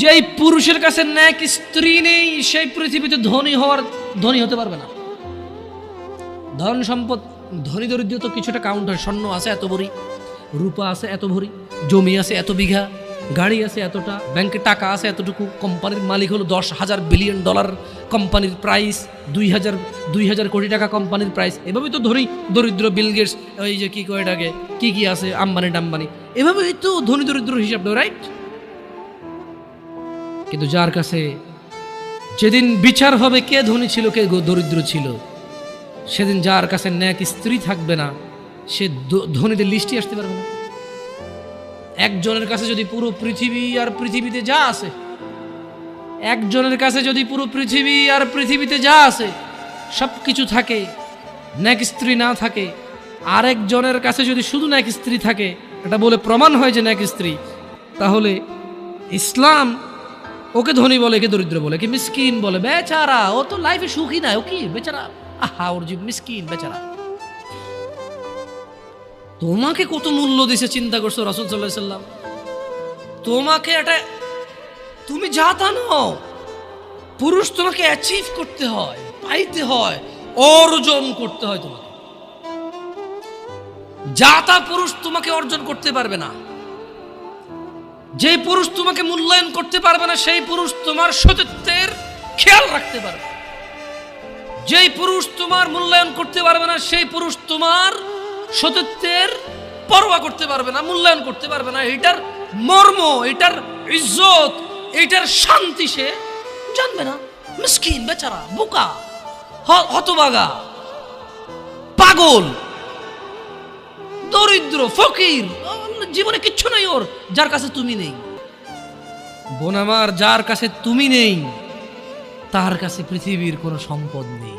যেই পুরুষের কাছে ন্যাক স্ত্রী নেই সেই পৃথিবীতে ধনী হতে পারবে না। ধন সম্পদ, ধনী দরিদ্র তো কিছুটা কাউন্ট হয়। স্বর্ণ আছে এত ভরি, রূপা আছে এত ভরি, জমি আছে এত বিঘা, গাড়ি আছে এতটা, ব্যাংকে টাকা আছে এতটুকু, কোম্পানির মালিক হলো $10,000 বিলিয়ন, কোম্পানির প্রাইস 2,000 কোটি টাকা কোম্পানির প্রাইস। এভাবেই তো ধনী দরিদ্র বিল গেটস, ওই যে কি কয় এটাকে, কি আছে, আম্বানি টাম্বানি, এভাবেই তো ধনী দরিদ্র হিসাব দেয়, রাইট? কিন্তু যার কাছে যেদিন বিচার হবে কে ধনী ছিল কে দরিদ্র ছিল, সেদিন যার কাছে ন্যাক স্ত্রী থাকবে না সে ধনীদের লিস্টে আসতে পারবে না। একজনের কাছে যদি পুরো পৃথিবী আর পৃথিবীতে যা আছে, একজনের কাছে যদি পুরো পৃথিবী আর পৃথিবীতে যা আছে সব কিছু থাকে, ন্যাক স্ত্রী না থাকে, আরেকজনের কাছে যদি শুধু ন্যাক স্ত্রী থাকে, এটা বলে প্রমাণ হয় যে ন্যাক স্ত্রী, তাহলে ইসলাম ওকে ধনী বলে, একে দরিদ্র বলে, কি মিসকিন বলে। বেচারা, ও তো লাইফে সুখী না, ও কি বেচারা, আহা ওর জীব মিসকিন বেচারা। তোমাকে কত মূল্য দিছে চিন্তা করছো রাসূল সাল্লাল্লাহু আলাইহি সাল্লাম? তোমাকে এটা, তুমি যা তা নও। পুরুষ তোমাকে অ্যাচিভ করতে হয়, পাইতে হয়, অর্জন করতে হয়। তোমাকে যা তা পুরুষ তোমাকে অর্জন করতে পারবে না। যে পুরুষ তোমাকে মূল্যায়ন করতে পারবে না সেই পুরুষ তোমার সতীত্বের খেয়াল রাখতে পারবে। যেই পুরুষ তোমার মূল্যায়ন করতে পারবে না সেই পুরুষ তোমার সতীত্বের পরোয়া করতে পারবে না, মূল্যায়ন করতে পারবে না। এটার মর্ম, এটার ইজ্জত, এটার শান্তি সে জানবে না। মিসকিন বেচারা, বোকা, হতভাগা, পাগল, দরিদ্র, ফকির, জীবনে কিচ্ছু নাই ওর, যার কাছে তুমি নেই। বোন আমার, যার কাছে তুমি নেই তার কাছে পৃথিবীর কোনো সম্পদ নেই।